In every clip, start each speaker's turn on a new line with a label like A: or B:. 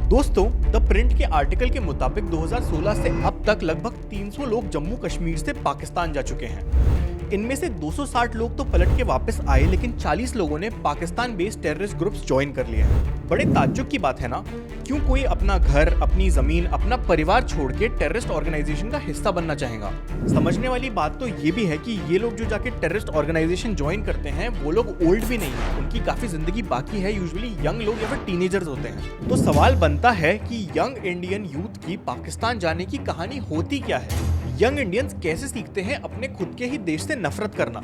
A: दोस्तों, the print के article के मुताबिक 2016 से अब तक लगभग 300 लोग जम्मू कश्मीर से पाकिस्तान जा चुके हैं। इनमें से 260 लोग तो पलट के वापस आए, लेकिन 40 लोगों ने Pakistan based terrorist groups join कर लिए हैं। बड़े ताज्जुब की बात है ना, क्यों कोई अपना घर, अपनी जमीन, अपना परिवार छोड़ के टेररिस्ट ऑर्गेनाइजेशन का हिस्सा बनना चाहेगा। समझने वाली बात तो ये भी है कि ये लोग जो जाके टेररिस्ट ऑर्गेनाइजेशन ज्वाइन करते हैं वो लोग ओल्ड भी नहीं है, उनकी काफी जिंदगी बाकी है। यूजुअली यंग लोग या फिर टीनेजर्स होते हैं। तो सवाल बनता है कि यंग इंडियन यूथ की पाकिस्तान जाने की कहानी होती क्या है। यंग इंडियंस कैसे सीखते हैं अपने खुद के ही देश से नफरत करना?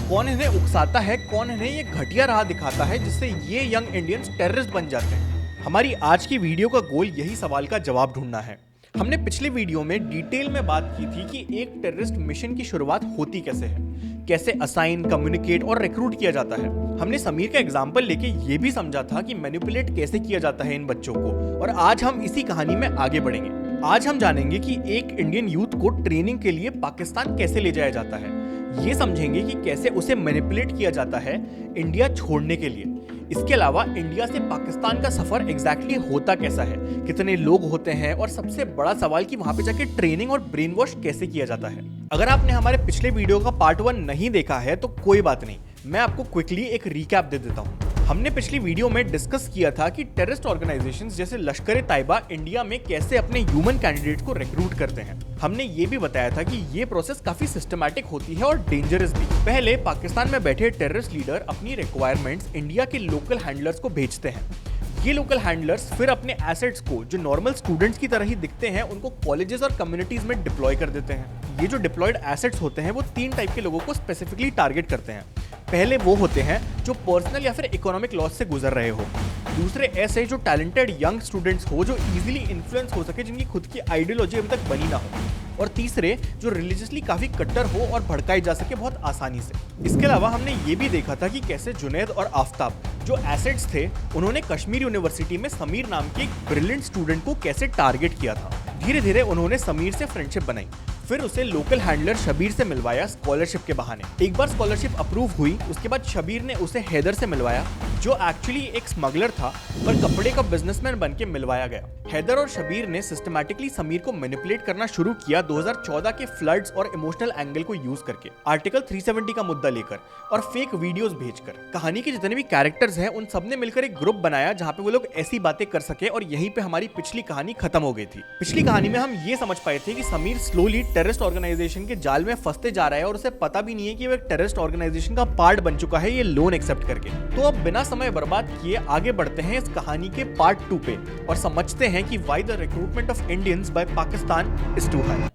A: कौन इन्हें उकसाता है, कौन इन्हें ये घटिया राह दिखाता है जिससे ये यंग इंडियंस टेररिस्ट बन जाते हैं? हमारी आज की वीडियो का गोल यही सवाल का जवाब ढूंढना है। हमने पिछले वीडियो में डिटेल में बात की थी कि एक टेररिस्ट मिशन की शुरुआत होती कैसे है, कैसे असाइन, कम्युनिकेट और रिक्रूट किया जाता है। हमने समीर का एग्जाम्पल लेके ये भी समझा था कि मैनिपुलेट कैसे किया जाता है इन बच्चों को, और आज हम इसी कहानी में आगे बढ़ेंगे। आज हम जानेंगे कि एक इंडियन यूथ को ट्रेनिंग के लिए पाकिस्तान कैसे ले जाया जाता है। ये समझेंगे कि कैसे उसे मैनिपुलेट किया जाता है इंडिया छोड़ने के लिए। इसके अलावा इंडिया से पाकिस्तान का सफर एग्जैक्टली होता कैसा है, कितने लोग होते हैं, और सबसे बड़ा सवाल कि वहां पे जाके ट्रेनिंग और ब्रेन वॉश कैसे किया जाता है। अगर आपने हमारे पिछले वीडियो का पार्ट 1 नहीं देखा है तो कोई बात नहीं, मैं आपको क्विकली एक रिकैप दे देता हूँ। हमने पिछली वीडियो में डिस्कस किया था कि टेररिस्ट ऑर्गेनाइजेशंस जैसे लश्कर-ए-तैयबा इंडिया में कैसे अपने ह्यूमन कैंडिडेट को रिक्रूट करते हैं। हमने ये भी बताया था कि ये प्रोसेस काफी सिस्टमैटिक होती है और डेंजरस भी। पहले पाकिस्तान में बैठे टेररिस्ट लीडर अपनी रिक्वायरमेंट्स इंडिया के लोकल हैंडलर्स को भेजते हैं। ये लोकल हैंडलर्स फिर अपने एसेट्स को, जो नॉर्मल स्टूडेंट्स की तरह ही दिखते हैं, उनको कॉलेजेस और कम्युनिटीज में डिप्लॉय कर देते हैं। ये जो डिप्लॉयड एसेट्स होते हैं वो 3 टाइप के लोगों को स्पेसिफिकली टारगेट करते हैं। पहले वो होते हैं जो पर्सनल या फिर इकोनॉमिक लॉस से गुजर रहे हो। दूसरे ऐसे जो टैलेंटेड यंग स्टूडेंट्स हो, जो इजीली इन्फ्लुएंस हो सके, जिनकी खुद की आइडियोलॉजी अभी तक बनी ना हो। और तीसरे जो रिलीजियसली काफी कट्टर हो और भड़काए जा सके बहुत आसानी से। इसके अलावा हमने ये भी देखा था कि कैसे जुनैद और आफ्ताब जो एसेट्स थे, उन्होंने कश्मीर यूनिवर्सिटी में समीर नाम के एक ब्रिलियंट स्टूडेंट को कैसे टारगेट किया था। धीरे धीरे उन्होंने समीर से फ्रेंडशिप बनाई, फिर उसे लोकल हैंडलर शबीर से मिलवाया स्कॉलरशिप के बहाने। एक बार स्कॉलरशिप अप्रूव हुई, उसके बाद शबीर ने उसे हैदर से मिलवाया, जो एक्चुअली एक स्मगलर था पर कपड़े का बिजनेसमैन बन के मिलवाया गया। हैदर और शबीर ने सिस्टमैटिकली समीर को मैनिपुलेट करना शुरू किया 2014 के फ्लड्स और इमोशनल एंगल को यूज करके, आर्टिकल 370 का मुद्दा लेकर और फेक वीडियोस भेजकर। कहानी के जितने भी कैरेक्टर्स हैं उन सब ने मिलकर एक ग्रुप बनाया जहां पे वो लोग ऐसी बातें कर सके, और यहीं पे हमारी पिछली कहानी खत्म हो गई थी। पिछली कहानी में हम ये समझ पाए थे कि समीर स्लोली टेररिस्ट ऑर्गेनाइजेशन के जाल में फंसते जा रहा है और उसे पता भी नहीं है कि वो एक टेररिस्ट ऑर्गेनाइजेशन का पार्ट बन चुका है, ये लोन एक्सेप्ट करके। तो अब बिना समय बर्बाद किए आगे बढ़ते हैं इस कहानी के पार्ट 2 पे और समझते हैं कि why the recruitment of Indians by Pakistan is too high.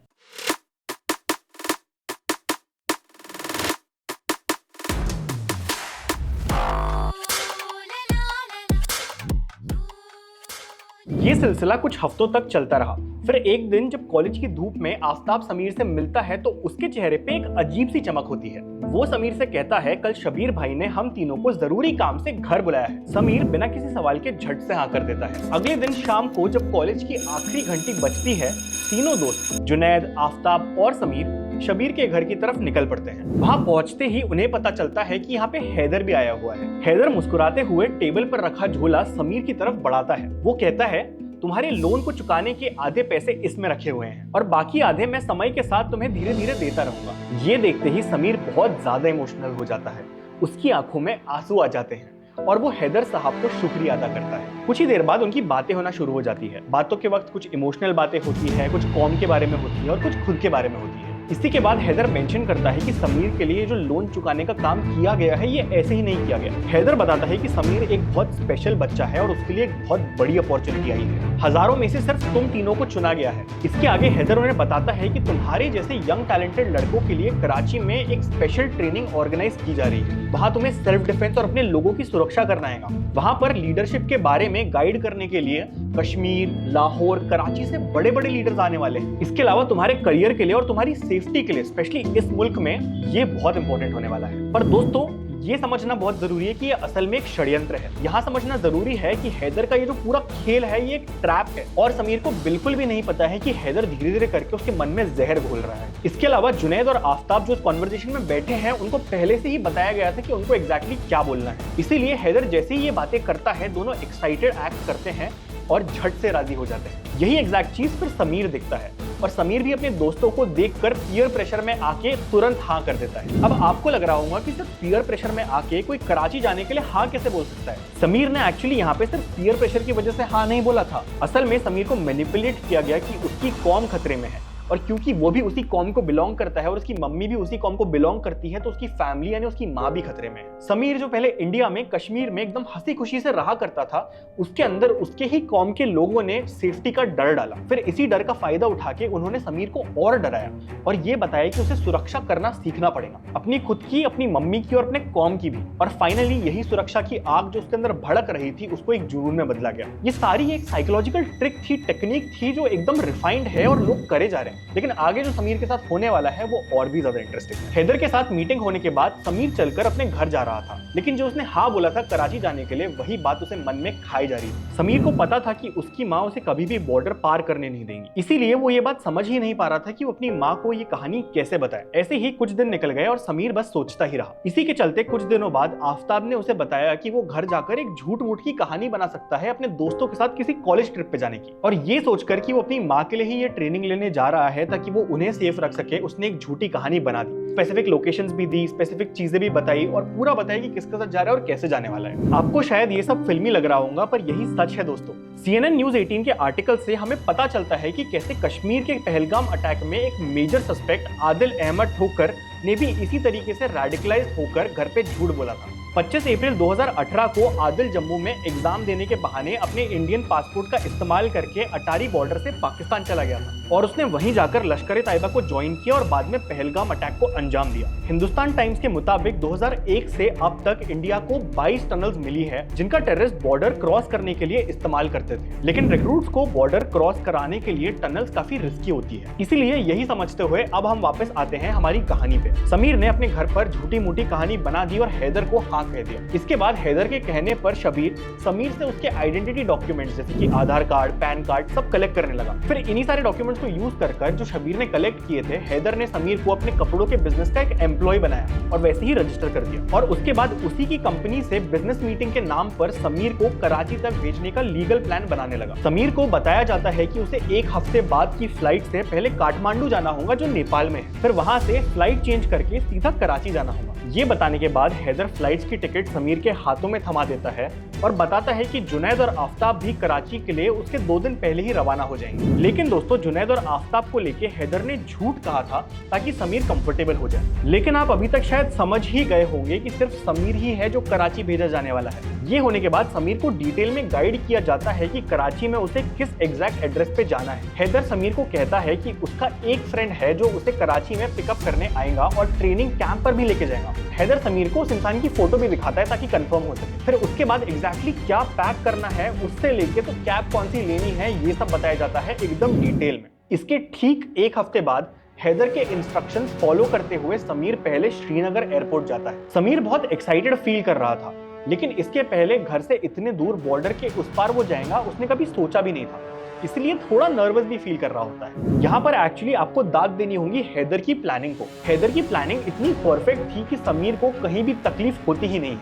A: ये सिलसिला कुछ हफ्तों तक चलता रहा। फिर एक दिन जब कॉलेज की धूप में आफ्ताब समीर से मिलता है तो उसके चेहरे पे एक अजीब सी चमक होती है। वो समीर से कहता है, कल शबीर भाई ने हम तीनों को जरूरी काम से घर बुलाया है। समीर बिना किसी सवाल के झट से हाँ कर देता है। अगले दिन शाम को जब कॉलेज की आखिरी घंटी बजती है, तीनों दोस्त जुनैद, आफ्ताब और समीर शबीर के घर की तरफ निकल पड़ते हैं। वहां पहुंचते ही उन्हें पता चलता है कि यहाँ पे हैदर भी आया हुआ है। हैदर मुस्कुराते हुए टेबल पर रखा झोला समीर की तरफ बढ़ाता है। वो कहता है, तुम्हारे लोन को चुकाने के आधे पैसे इसमें रखे हुए हैं और बाकी आधे मैं समय के साथ तुम्हें धीरे धीरे देता रहूंगा। ये देखते ही समीर बहुत ज्यादा इमोशनल हो जाता है। उसकी आंखों में आंसू आ जाते हैं और वो हैदर साहब को शुक्रिया अदा करता है। कुछ ही देर बाद उनकी बातें होना शुरू हो जाती है। बातों के वक्त कुछ इमोशनल बातें होती है, कुछ कौम के बारे में होती है और कुछ खुद के बारे में होती है। इसी के बाद हैदर मेंशन करता है कि समीर के लिए जो लोन चुकाने का काम किया गया है ये ऐसे ही नहीं किया गया। हैदर बताता है कि समीर एक बहुत स्पेशल बच्चा है और उसके लिए एक बहुत बड़ी अपॉर्चुनिटी आई है। हजारों में से सिर्फ तुम तीनों को चुना गया है। इसके आगे हैदर उन्हें बताता है कि तुम्हारे जैसे यंग टैलेंटेड लड़कों के लिए कराची में एक स्पेशल ट्रेनिंग ऑर्गेनाइज की जा रही है। वहाँ तुम्हें सेल्फ डिफेंस और अपने लोगों की सुरक्षा करना है। वहाँ पर लीडरशिप के बारे में गाइड करने के लिए कश्मीर, लाहौर, कराची से बड़े बड़े लीडर्स आने वाले हैं। इसके अलावा तुम्हारे करियर के लिए और तुम्हारी सेफ्टी के लिए, स्पेशली इस मुल्क में, ये बहुत इंपॉर्टेंट होने वाला है। पर दोस्तों, ये समझना बहुत जरूरी है कि ये असल में एक षड्यंत्र है। यहाँ समझना जरूरी है कि हैदर का ये जो पूरा खेल है ये एक ट्रैप है और समीर को बिल्कुल भी नहीं पता है कि हैदर धीरे धीरे करके उसके मन में जहर घोल रहा है। इसके अलावा जुनैद और आफ्ताब जो इस कॉन्वर्सेशन में बैठे हैं उनको पहले से ही बताया गया था कि उनको एग्जैक्टली क्या बोलना है। इसीलिए हैदर जैसे ही ये बातें करता है, दोनों एक्साइटेड एक्ट करते हैं और झट से राजी हो जाते हैं। यही एग्जैक्ट चीज फिर समीर दिखता है और समीर भी अपने दोस्तों को देखकर पीयर प्रेशर में आके तुरंत हाँ कर देता है। अब आपको लग रहा होगा कि सिर्फ पीयर प्रेशर में आके कोई कराची जाने के लिए हाँ कैसे बोल सकता है। समीर ने एक्चुअली यहाँ पे सिर्फ पीयर प्रेशर की वजह से हाँ नहीं बोला था। असल में समीर को मैनिपुलेट किया गया कि उसकी कौम खतरे में है, और क्योंकि वो भी उसी कौम को बिलोंग करता है और उसकी मम्मी भी उसी कौम को बिलोंग करती है, तो उसकी फैमिली यानी उसकी माँ भी खतरे में है। समीर जो पहले इंडिया में कश्मीर में एकदम हंसी खुशी से रहा करता था, उसके अंदर उसके ही कौम के लोगों ने सेफ्टी का डर डाला। फिर इसी डर का फायदा उठा के उन्होंने समीर को और डराया और ये बताया कि उसे सुरक्षा करना सीखना पड़ेगा, अपनी खुद की, अपनी मम्मी की और अपने कौम की भी। और फाइनली यही सुरक्षा की आग जो उसके अंदर भड़क रही थी उसको एक जुनून में बदला गया। ये सारी एक साइकोलॉजिकल ट्रिक थी, टेक्निक थी जो एकदम रिफाइंड है और लोग करे जा रहे हैं। लेकिन आगे जो समीर के साथ होने वाला है वो और भी ज्यादा इंटरेस्टिंग है। हैदर के साथ मीटिंग होने के बाद समीर चलकर अपने घर जा रहा था, लेकिन जो उसने हाँ बोला था कराची जाने के लिए, वही बात उसे मन में खाई जा रही थी। समीर को पता था कि उसकी माँ उसे कभी भी बॉर्डर पार करने नहीं देंगी, इसीलिए वो ये बात समझ ही नहीं पा रहा था कि वो अपनी माँ को ये कहानी कैसे बताए। ऐसे ही कुछ दिन निकल गए और समीर बस सोचता ही रहा। इसी के चलते कुछ दिनों बाद आफताब ने उसे बताया कि वो घर जाकर एक झूठ मूठ की कहानी बना सकता है अपने दोस्तों के साथ किसी कॉलेज ट्रिप पे जाने की। और ये सोचकर कि वो अपनी माँ के लिए ही ये ट्रेनिंग लेने जा रहा है ताकि वो उन्हें सेफ रख सके, उसने एक झूठी कहानी बना दी। स्पेसिफिक लोकेशंस भी दी, स्पेसिफिक चीजें भी बताई और पूरा बताया कि किसके साथ जा रहा है और कैसे जाने वाला है। आपको शायद ये सब फिल्मी लग रहा होगा, पर यही सच है दोस्तों। CNN न्यूज 18 के आर्टिकल से हमें पता चलता है कि कैसे कश्मीर के पहलगाम अटैक में एक मेजर सस्पेक्ट आदिल अहमद ठोकर ने भी इसी तरीके से रेडिकलाइज होकर घर पे झूठ बोला था। 25 अप्रैल 2018 को आदिल जम्मू में एग्जाम देने के बहाने अपने इंडियन पासपोर्ट का इस्तेमाल करके अटारी बॉर्डर से पाकिस्तान चला गया था और उसने वहीं जाकर लश्कर तैयबा को ज्वाइन किया और बाद में पहलगाम अटैक को अंजाम दिया। हिंदुस्तान टाइम्स के मुताबिक 2001 से अब तक इंडिया को 22 टनल्स मिली है जिनका टेररिस्ट बॉर्डर क्रॉस करने के लिए इस्तेमाल करते थे, लेकिन रिक्रूट्स को बॉर्डर क्रॉस कराने के लिए टनल्स काफी रिस्की होती है। इसीलिए यही समझते हुए अब हम वापस आते हैं हमारी कहानी पे। समीर ने अपने घर पर झूठी मूठी कहानी बना दी और हैदर को हाँ कह दिया। इसके बाद हैदर के कहने पर शबीर समीर से उसके आइडेंटिटी डॉक्यूमेंट्स जैसे कि आधार कार्ड, पैन कार्ड सब कलेक्ट करने लगा। फिर इन्हीं सारे डॉक्यूमेंट्स को यूज कर जो शबीर ने कलेक्ट किए थे, हैदर ने समीर को अपने कपड़ों के बिजनेस का एक एम्प्लॉय बनाया और वैसे ही रजिस्टर कर दिया। और उसके बाद उसी की कंपनी से बिजनेस मीटिंग के नाम पर समीर को कराची तक भेजने का लीगल प्लान बनाने लगा। समीर को बताया जाता है कि उसे एक हफ्ते बाद की फ्लाइट से पहले काठमांडू जाना होगा जो नेपाल में है, फिर वहां से फ्लाइट चेंज करके सीधा कराची जाना होगा। ये बताने के बाद हैदर फ्लाइट्स की टिकट समीर के हाथों में थमा देता है और बताता है कि जुनैद और आफताब भी कराची के लिए उसके 2 दिन पहले ही रवाना हो जाएंगे। लेकिन दोस्तों, जुनैद और आफताब को लेके हैदर ने झूठ कहा था ताकि समीर कंफर्टेबल हो जाए। लेकिन आप अभी तक शायद समझ ही गए होंगे कि सिर्फ समीर ही है जो कराची भेजा जाने वाला है। ये होने के बाद समीर को डिटेल में गाइड किया जाता है कि कराची में उसे किस एग्जैक्ट एड्रेस पे जाना है। हैदर समीर को कहता है कि उसका एक फ्रेंड है जो उसे कराची में पिकअप करने आएगा और ट्रेनिंग कैंप पर भी लेके जाएगा। हैदर समीर को उस इंसान की फोटो भी दिखाता है ताकि कंफर्म हो सके। फिर उसके बाद एग्जैक्टली क्या पैक करना है उससे लेके तो कैब कौन सी लेनी है ये सब बताया जाता है एकदम डिटेल में। इसके ठीक एक हफ्ते बाद हैदर के इंस्ट्रक्शंस फॉलो करते हुए समीर पहले श्रीनगर एयरपोर्ट जाता है। समीर बहुत एक्साइटेड फील कर रहा था, लेकिन इसके पहले घर से इतने दूर बॉर्डर के उस पार वो जाएगा उसने कभी सोचा भी नहीं था, इसलिए थोड़ा नर्वस भी फील कर रहा होता है। यहाँ पर एक्चुअली आपको दाद देनी होगी हैदर की प्लानिंग को। हैदर की प्लानिंग इतनी परफेक्ट थी कि समीर को कहीं भी तकलीफ होती ही नहीं।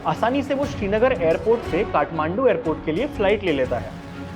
A: आसानी से वो श्रीनगर एयरपोर्ट से काठमांडू एयरपोर्ट के लिए फ्लाइट ले लेता है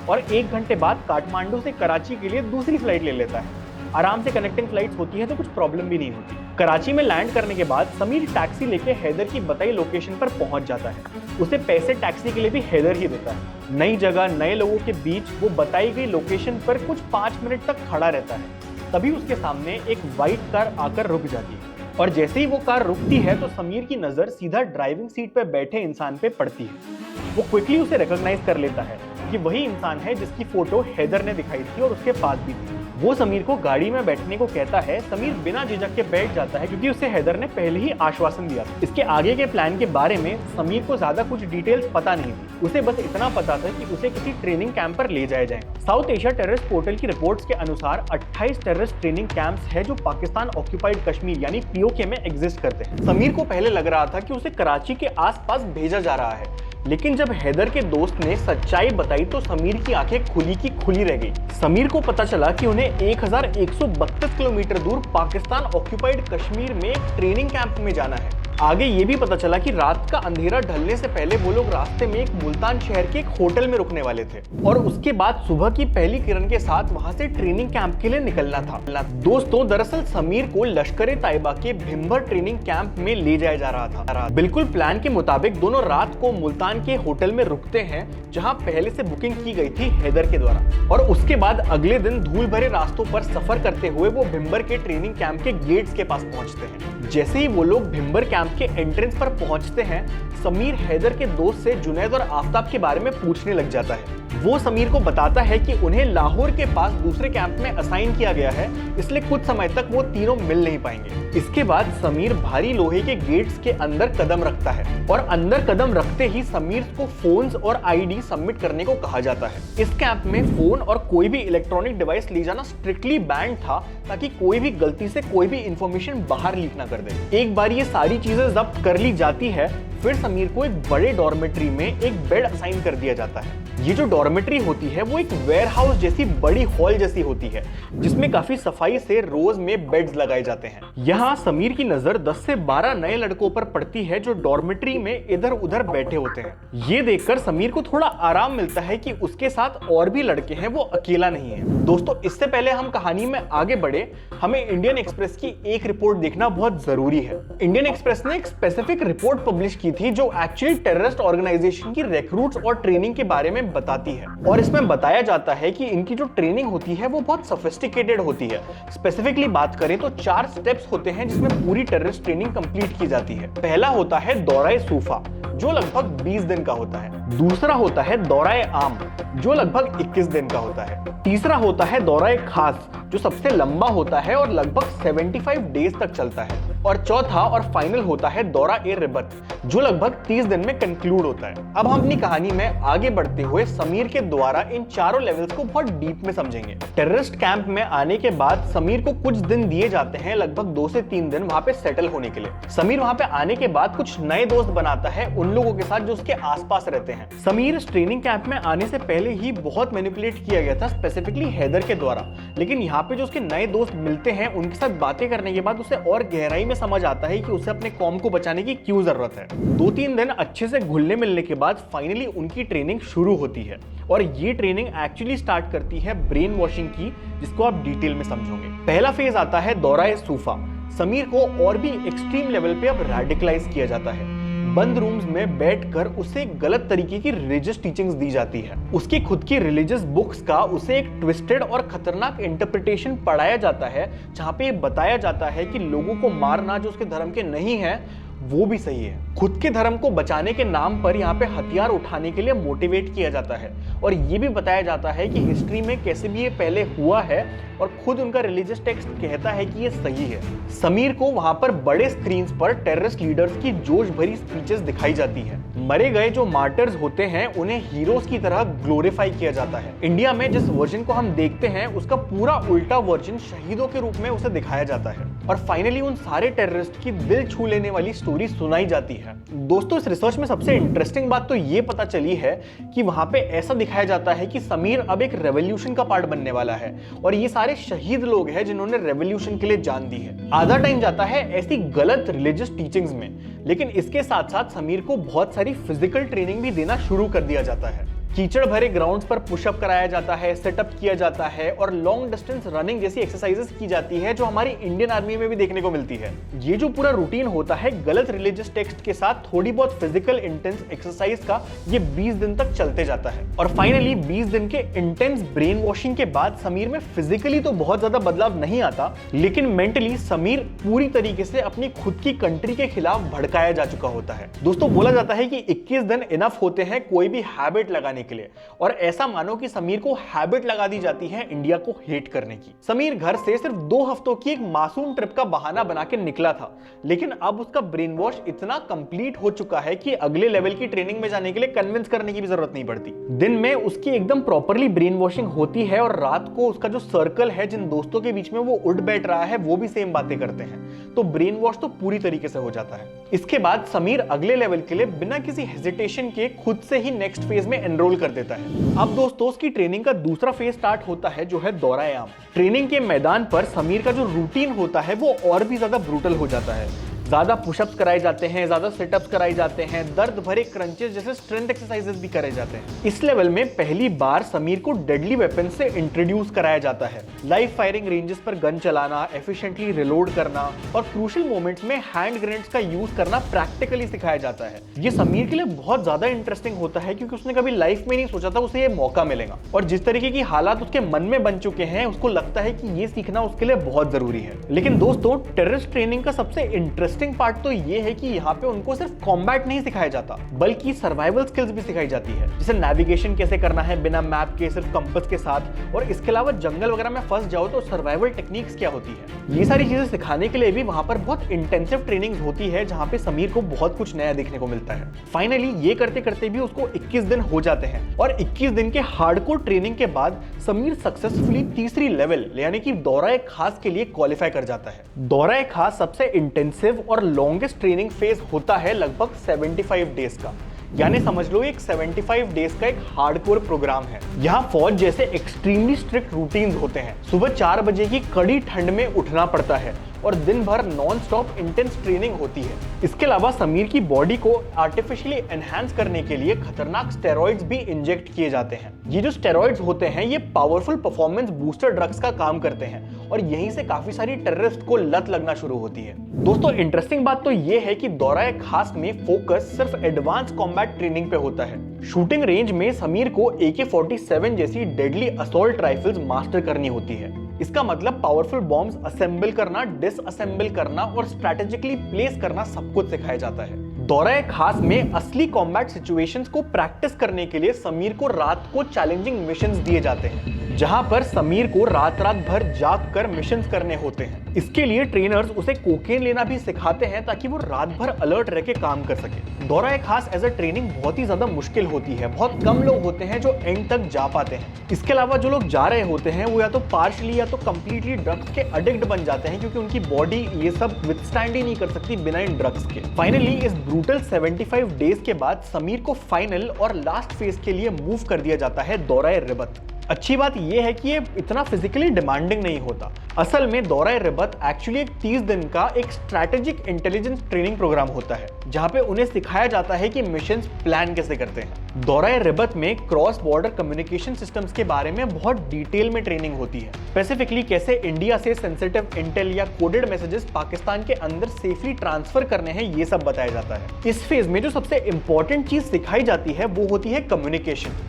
A: और 1 घंटे बाद काठमांडू से कराची के लिए दूसरी फ्लाइट ले लेता है। आराम से कनेक्टिंग फ्लाइट्स होती है तो कुछ प्रॉब्लम भी नहीं होती। कराची में लैंड करने के बाद समीर टैक्सी लेके हैदर की बताई लोकेशन पर पहुंच जाता है। उसे पैसे टैक्सी के लिए भी हैदर ही देता है। नई जगह, नए लोगों के बीच वो बताई गई लोकेशन पर कुछ 5 मिनट तक खड़ा रहता है। तभी उसके सामने एक व्हाइट कार आकर रुक जाती है और जैसे ही वो कार रुकती है तो समीर की नजर सीधा ड्राइविंग सीट पर बैठे इंसान पे पड़ती है। वो क्विकली उसे रिकॉग्नाइज कर लेता है कि वही इंसान है जिसकी फोटो हैदर ने दिखाई थी और उसके पास भी थी। वो समीर को गाड़ी में बैठने को कहता है। समीर बिना झिझक के बैठ जाता है क्योंकि उसे हैदर ने पहले ही आश्वासन दिया था। इसके आगे के प्लान के बारे में समीर को ज्यादा कुछ डिटेल्स पता नहीं थी। उसे बस इतना पता था कि उसे किसी ट्रेनिंग कैंप पर ले जाया जाएगा। साउथ एशिया टेररिस्ट पोर्टल की रिपोर्ट्स के अनुसार 28 टेररिस्ट ट्रेनिंग कैंप्स है जो पाकिस्तान ऑक्यूपाइड कश्मीर यानी POK में एग्जिस्ट करते हैं। समीर को पहले लग रहा था कि उसे कराची के आसपास भेजा जा रहा है, लेकिन जब हैदर के दोस्त ने सच्चाई बताई तो समीर की आंखें खुली की खुली रह गई। समीर को पता चला कि उन्हें 1132 किलोमीटर दूर पाकिस्तान ऑक्यूपाइड कश्मीर में एक ट्रेनिंग कैंप में जाना है। आगे ये भी पता चला कि रात का अंधेरा ढलने से पहले वो लोग रास्ते में एक मुल्तान शहर के एक होटल में रुकने वाले थे और उसके बाद सुबह की पहली किरण के साथ वहां से ट्रेनिंग कैंप के लिए निकलना था। दोस्तों, दरअसल समीर को लश्कर तैयबा के भिम्बर ट्रेनिंग कैंप में ले जाया जा रहा था। बिल्कुल प्लान के मुताबिक दोनों रात को मुल्तान के होटल में रुकते हैं जहां पहले से बुकिंग की गई थी हैदर के द्वारा, और उसके बाद अगले दिन धूल भरे रास्तों पर सफर करते हुए वो भिम्बर के ट्रेनिंग कैंप के गेट्स के पास पहुंचते हैं। जैसे ही वो लोग भिम्बर कैंप के एंट्रेंस पर पहुंचते हैं, समीर हैदर के दोस्त से जुनैद और आफताब के बारे में पूछने लग जाता है। वो समीर को बताता है कि उन्हें लाहौर के पास दूसरे कैंप में असाइन किया गया है, इसलिए कुछ समय तक वो तीनों मिल नहीं पाएंगे। इसके बाद समीर भारी लोहे के गेट्स के अंदर कदम रखता है और अंदर कदम रखते ही समीर को फोन्स और आईडी सबमिट करने को कहा जाता है। इस कैंप में फोन और कोई भी इलेक्ट्रॉनिक डिवाइस ले जाना स्ट्रिक्टली बैंड था, ताकि कोई भी गलती से कोई भी इंफॉर्मेशन बाहर लीक ना कर दे। एक बार ये सारी चीजें जब्त कर ली जाती है, फिर समीर को एक बड़े डॉर्मेट्री में एक बेड असाइन कर दिया जाता है। ये जो डॉर्मेट्री होती है वो एक वेयरहाउस जैसी बड़ी हॉल जैसी होती है, जिसमें काफी सफाई से रोज में बेड्स लगाए जाते हैं। यहाँ समीर की नजर 10 से 12 नए लड़कों पर पड़ती है जो डॉर्मेट्री में इधर उधर बैठे होते हैं। ये देखकर समीर को थोड़ा आराम मिलता है कि उसके साथ और भी लड़के हैं, वो अकेला नहीं है। दोस्तों, इससे पहले हम कहानी में आगे बढ़े, हमें इंडियन एक्सप्रेस की एक रिपोर्ट देखना बहुत जरूरी है। इंडियन एक्सप्रेस ने एक स्पेसिफिक रिपोर्ट पब्लिश की थी जो एक्चुअली टेररिस्ट ऑर्गेनाइजेशन की रिक्रूट्स और ट्रेनिंग के बारे में बताती है, और इसमें बताया जाता है कि इनकी जो ट्रेनिंग होती है वो बहुत सोफिस्टिकेटेड होती है। स्पेसिफिकली बात करें तो 4 स्टेप्स होते हैं जिसमें पूरी टेररिस्ट ट्रेनिंग कंप्लीट की जाती है। पहला होता है दौरा सूफा, जो लगभग 20 दिन का होता है। दूसरा होता है दौरा आम, जो लगभग 21 दिन का होता है। तीसरा होता है दौरा खास, जो सबसे लंबा होता है और लगभग 75 डेज तक चलता है। और चौथा और फाइनल होता है दौरा रिबत, जो लगभग 30 दिन में कंक्लूड होता है। अब हम अपनी कहानी में आगे बढ़ते हुए समीर के द्वारा इन चारों लेवल्स को बहुत डीप में समझेंगे। टेररिस्ट कैंप में आने के बाद समीर को कुछ दिन दिए जाते हैं, लगभग 2 से 3 दिन वहां पे सेटल होने के लिए। समीर वहां पे आने के बाद कुछ नए दोस्त बनाता है उन लोगों के साथ जो उसके आसपास रहते हैं। समीर इस ट्रेनिंग कैंप में आने से पहले ही बहुत मैनिपुलेट किया गया था, स्पेसिफिकली हैदर के द्वारा, लेकिन यहाँ पे जो उसके नए दोस्त मिलते हैं उनके साथ बातें करने के बाद उसे और गहराई में समझ आता है कि उसे अपने कौम को बचाने की क्यों जरूरत है। 2-3 दिन अच्छे से घुलने मिलने के बाद फाइनली उनकी ट्रेनिंग शुरू होती है, और ये ट्रेनिंग एक्चुअली स्टार्ट करती है ब्रेन वॉशिंग की, जिसको आप डिटेल में समझोगे। पहला फेज आता है दौरा सूफा। समीर को और भी एक्सट्रीम लेवल पे अब रेडिकलाइज किया जाता है। बंद रूम्स में बैठकर उसे गलत तरीके की रिलीजियस टीचिंग्स दी जाती है। उसकी खुद की रिलीजियस बुक्स का उसे एक ट्विस्टेड और खतरनाक इंटरप्रिटेशन पढ़ाया जाता है, जहां पे बताया जाता है कि लोगों को मारना जो उसके धर्म के नहीं है वो भी सही है। खुद के धर्म को बचाने के नाम पर यहाँ पे हथियार उठाने के लिए मोटिवेट किया जाता है, और ये भी बताया जाता है कि हिस्ट्री में कैसे भी ये पहले हुआ है, और खुद उनका रिलीजियस टेक्स्ट कहता है कि ये सही है। समीर को वहां पर बड़े स्क्रीन पर टेररिस्ट लीडर्स की जोश भरी स्पीचेस दिखाई जाती है। मरे गए जो मार्टर्स होते हैं उन्हें हीरोज की तरह ग्लोरीफाई किया जाता है। इंडिया में जिस वर्जन को हम देखते हैं उसका पूरा उल्टा वर्जन शहीदों के रूप में उसे दिखाया जाता है, और फाइनली उन सारे टेररिस्ट की दिल छू लेने वाली स्टोरी सुनाई जाती है। दोस्तों, इस रिसर्च में सबसे इंटरेस्टिंग बात तो ये पता चली है कि वहां पे ऐसा दिखाया जाता है कि समीर अब एक रेवोल्यूशन का पार्ट बनने वाला है, और ये सारे शहीद लोग हैं जिन्होंने रेवोल्यूशन के लिए जान दी है। आधा टाइम जाता है ऐसी गलत रिलीजियस टीचिंग्स में, लेकिन इसके साथ साथ समीर को बहुत सारी फिजिकल ट्रेनिंग भी देना शुरू कर दिया जाता है। कीचड़ भरे ग्राउंड्स पर पुशअप कराया जाता है, सेटअप किया जाता है, और लॉन्ग डिस्टेंस रनिंग जैसी एक्सरसाइजेस की जाती है जो हमारी इंडियन आर्मी में भी देखने को मिलती है। ये जो पूरा रूटीन होता है गलत रिलीजियस टेक्स्ट के साथ थोड़ी बहुत फिजिकल इंटेंस एक्सरसाइज का, ये 20 दिन तक चलते जाता है। और फाइनली 20 दिन के इंटेंस ब्रेन वॉशिंग के बाद समीर में फिजिकली तो बहुत ज्यादा बदलाव नहीं आता, लेकिन मेंटली समीर पूरी तरीके से अपनी खुद की कंट्री के खिलाफ भड़काया जा चुका होता है। दोस्तों, बोला जाता है कि 21 दिन इनफ होते हैं कोई भी हैबिट लगाने के लिए, और ऐसा मानो कि समीर को हैबिट लगा दी जाती है इंडिया को हेट करने की। समीर घर से सिर्फ 2 हफ्तों की एक मासूम ट्रिप का बहाना बना के निकला था, लेकिन अब उसका ब्रेन वॉश इतना कंप्लीट हो चुका है कि अगले लेवल की ट्रेनिंग में जाने के लिए कन्विंस करने की भी जरूरत नहीं पड़ती। दिन में उसकी एकदम प्रॉपरली ब्रेन वॉशिंग होती है, और रात को उसका जो सर्कल है जिन दोस्तों के बीच में वो उठ बैठ रहा है वो भी सेम बातें करते हैं, तो ब्रेन वॉश तो पूरी तरीके से हो जाता है। इसके बाद समीर अगले लेवल के लिए बिना किसी हेजिटेशन के खुद से ही नेक्स्ट फेज में एनरोल कर देता है। अब दोस्तों, उसकी ट्रेनिंग का दूसरा फेज स्टार्ट होता है जो है दौरा आम। ट्रेनिंग के मैदान पर समीर का जो रूटीन होता है वो और भी ज्यादा ब्रूटल हो जाता है। ज्यादा पुशअप्स कराए जाते हैं, ज्यादा सिटअप्स कराए जाते हैं, दर्द भरे क्रंचेस जैसे स्ट्रेंथ एक्सरसाइजेस भी करे जाते हैं। इस लेवल में पहली बार समीर को डेडली वेपन से इंट्रोड्यूस कराया जाता है। लाइव फायरिंग रेंजेस पर गन चलाना, एफिशिएंटली रिलोड करना और क्रूशियल मोमेंट्स में हैंड ग्रेनेड्स का यूज करना प्रैक्टिकली सिखाया जाता है। ये समीर के लिए बहुत ज्यादा इंटरेस्टिंग होता है क्योंकि उसने कभी लाइफ में नहीं सोचा था उसे ये मौका मिलेगा, और जिस तरीके की हालात उसके मन में बन चुके हैं उसको लगता है कि ये सीखना उसके लिए बहुत जरूरी है। लेकिन दोस्तों, टेररिस्ट ट्रेनिंग का सबसे इंटरेस्टिंग पार्ट तो ये है कि यहाँ पे उनको सिर्फ कॉम्बैट नहीं सिखाया जाता बल्कि सर्वाइवल स्किल्स भी सिखाई जाती है, जैसे नेविगेशन कैसे करना है बिना मैप के, सिर्फ कंपास के साथ, और इसके अलावा जंगल वगैरह में फंस जाओ तो सर्वाइवल टेक्निक्स क्या होती है। ये सारी चीजें सिखाने के लिए भी वहां पर बहुत इंटेंसिव ट्रेनिंग होती है जहां पे समीर को बहुत कुछ नया देखने को मिलता है। फाइनली ये करते करते भी उसको 21 दिन हो जाते हैं और 21 दिन के हार्डकोर ट्रेनिंग के बाद समीर सक्सेसफुली तीसरी लेवल यानी कि दौरा-ए-खास के लिए क्वालिफाई कर जाता है। दौरा-ए-खास सबसे इंटेंसिव और लॉन्गेस्ट ट्रेनिंग फेज होता है लगभग 75 डेज का, यानी समझ लो एक 75 डेज का एक हार्डकोर प्रोग्राम है। यहाँ फौज जैसे एक्सट्रीमली स्ट्रिक्ट रूटीन्स होते हैं। सुबह 4 बजे की कड़ी ठंड में उठना पड़ता है और दिन भर नॉन स्टॉप इंटेंस ट्रेनिंग होती है। इसके अलावा समीर की बॉडी को आर्टिफिशियली एनहांस करने के लिए खतरनाक स्टेरॉइड्स भी इंजेक्ट किए जाते हैं। ये जो स्टेरॉइड्स होते हैं ये पावरफुल परफॉर्मेंस बूस्टर ड्रग्स का काम करते हैं और यहीं से काफी सारी टेररिस्ट को लत लगना शुरू होती है। दोस्तों, इंटरेस्टिंग बात तो ये है कि दौरा-ए-खास में फोकस सिर्फ एडवांस कॉम्बैट ट्रेनिंग पे होता है। शूटिंग रेंज में समीर को AK-47 जैसी डेडली असॉल्ट राइफल्स मास्टर करनी होती है। इसका मतलब पावरफुल बॉम्ब्स असेंबल करना, डिसअसेंबल करना और स्ट्रैटेजिकली प्लेस करना सब कुछ सिखाया जाता है। दौरा-ए-खास में असली कॉम्बैट सिचुएशंस को प्रैक्टिस करने के लिए समीर को रात को चैलेंजिंग मिशंस दिए जाते हैं, जहां पर समीर को रात भर जाग कर मिशंस करने होते हैं। इसके लिए ट्रेनर्स उसे कोकेन लेना भी सिखाते हैं ताकि वो रात भर अलर्ट रह के काम कर सके। दौरा-ए-खास एज अ ट्रेनिंग बहुत ही ज्यादा मुश्किल होती है। बहुत कम लोग होते हैं जो एंड तक जा पाते हैं। इसके अलावा जो लोग जा रहे होते हैं वो या तो पार्शली या तो कंप्लीटली ड्रग्स के एडिक्ट बन जाते हैं क्योंकि उनकी बॉडी ये सब विथस्टैंड ही नहीं कर सकती बिना इन ड्रग्स के। फाइनली इस ब्रूटल 75 डेज के बाद समीर को फाइनल और लास्ट फेज के लिए मूव कर दिया जाता है दौरा-ए-रिबत। अच्छी बात यह है कि ये इतना फिजिकली डिमांडिंग नहीं होता। असल में दौरा-ए-रिबत एक्चुअली एक 30 दिन का एक स्ट्रैटेजिक इंटेलिजेंस ट्रेनिंग प्रोग्राम होता है जहां पे उन्हें सिखाया जाता है कि मिशंस प्लान कैसे करते हैं। दौरा-ए-रिबत में क्रॉस बॉर्डर कम्युनिकेशन सिस्टम्स के बारे में बहुत डिटेल में ट्रेनिंग होती है। स्पेसिफिकली कैसे इंडिया से सेंसिटिव इंटेल या कोडेड मैसेजेस पाकिस्तान के अंदर सेफली ट्रांसफर करने हैं, ये सब बताया जाता है। इस फेज में जो सबसे इंपॉर्टेंट चीज सिखाई जाती है वो होती है कम्युनिकेशन।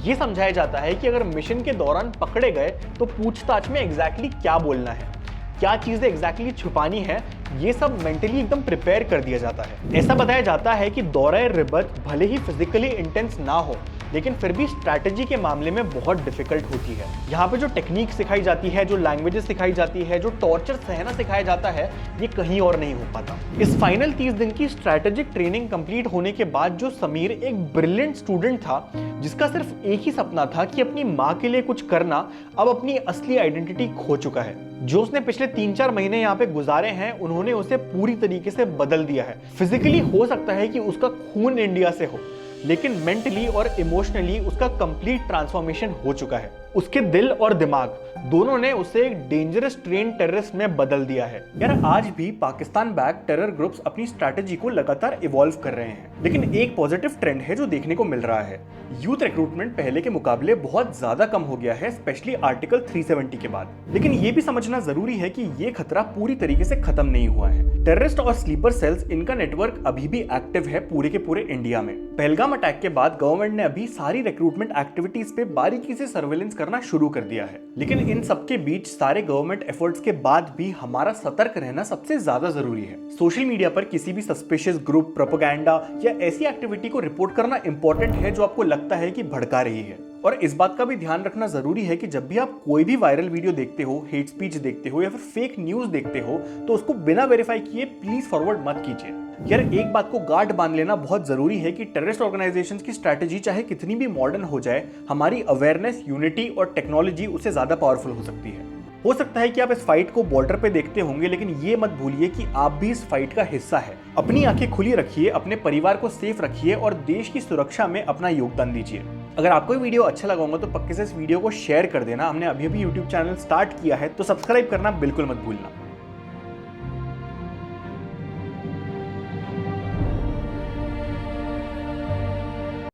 A: ये समझाया जाता है कि अगर मिशन के दौरान पकड़े गए तो पूछताछ में एग्जैक्टली क्या बोलना है, क्या चीजें एग्जैक्टली छुपानी है, ये सब मेंटली एकदम प्रिपेयर कर दिया जाता है। ऐसा बताया जाता है कि दौरा-ए-रिबत भले ही फिजिकली इंटेंस ना हो लेकिन फिर भी स्ट्रैटेजी के मामले में बहुत डिफिकल्ट होती है। यहाँ पे जो टेक्निक सिखाई जाती है, जो लैंग्वेजेस सिखाई जाती है, जो टॉर्चर सहना सिखाया जाता है, ये कहीं और नहीं हो पाता। इस फाइनल 30 दिन की स्ट्रैटेजिक ट्रेनिंग कंप्लीट होने के बाद जो समीर एक ब्रिलियंट स्टूडेंट था जिसका सिर्फ एक ही सपना था कि अपनी माँ के लिए कुछ करना, अब अपनी असली आइडेंटिटी खो चुका है। जो उसने पिछले 3-4 महीने यहाँ पे गुजारे हैं उन्होंने उसे पूरी तरीके से बदल दिया है। फिजिकली हो सकता है कि उसका खून इंडिया से हो लेकिन मेंटली और इमोशनली उसका कंप्लीट ट्रांसफॉर्मेशन हो चुका है। उसके दिल और दिमाग दोनों ने उसे एक डेंजरस ट्रेन टेररिस्ट में बदल दिया है। यार आज भी पाकिस्तान बैक टेरर ग्रुप्स अपनी स्ट्रैटेजी को लगातार इवॉल्व कर रहे हैं, लेकिन एक पॉजिटिव ट्रेंड है जो देखने को मिल रहा है। यूथ रिक्रूटमेंट पहले के मुकाबले बहुत ज्यादा कम हो गया है, स्पेशली आर्टिकल 370 के बाद। लेकिन ये भी समझना जरूरी है कि ये खतरा पूरी तरीके से खत्म नहीं हुआ है। टेररिस्ट और स्लीपर सेल्स, इनका नेटवर्क अभी भी एक्टिव है पूरे के पूरे इंडिया में। पहलगाम अटैक के बाद गवर्नमेंट ने अभी सारी रिक्रूटमेंट एक्टिविटीज पे बारीकी से सर्वेलेंस करना शुरू कर दिया है। लेकिन इन सबके बीच सारे गवर्नमेंट एफर्ट्स के बाद भी हमारा सतर्क रहना सबसे ज्यादा जरूरी है। सोशल मीडिया पर किसी भी सस्पिशियस ग्रुप, प्रोपेगेंडा या ऐसी एक्टिविटी को रिपोर्ट करना इंपॉर्टेंट है जो आपको लगता है कि भड़का रही है। और इस बात का भी ध्यान रखना जरूरी है कि जब भी आप कोई भी वायरल वीडियो देखते हो, हेट स्पीच देखते हो या फिर फेक न्यूज देखते हो तो उसको बिना वेरीफाई किए प्लीज फॉरवर्ड मत कीजिए। यार एक बात को गार्ड बांध लेना बहुत जरूरी है कि टेररिस्ट ऑर्गेनाइजेशंस की स्ट्रैटेजी चाहे कितनी भी मॉडर्न हो जाए, हमारी अवेयरनेस, यूनिटी और टेक्नोलॉजी उससे ज्यादा पावरफुल हो सकती है। हो सकता है कि आप इस फाइट को बॉर्डर पे देखते होंगे, लेकिन ये मत भूलिए कि आप भी इस फाइट का हिस्सा है। अपनी आंखें खुली रखिए, अपने परिवार को सेफ रखिए और देश की सुरक्षा में अपना योगदान दीजिए। अगर आपको ये वीडियो अच्छा लगा होगा तो पक्के से इस वीडियो को शेयर कर देना। हमने अभी YouTube चैनल स्टार्ट किया है तो सब्सक्राइब करना बिल्कुल मत भूलना।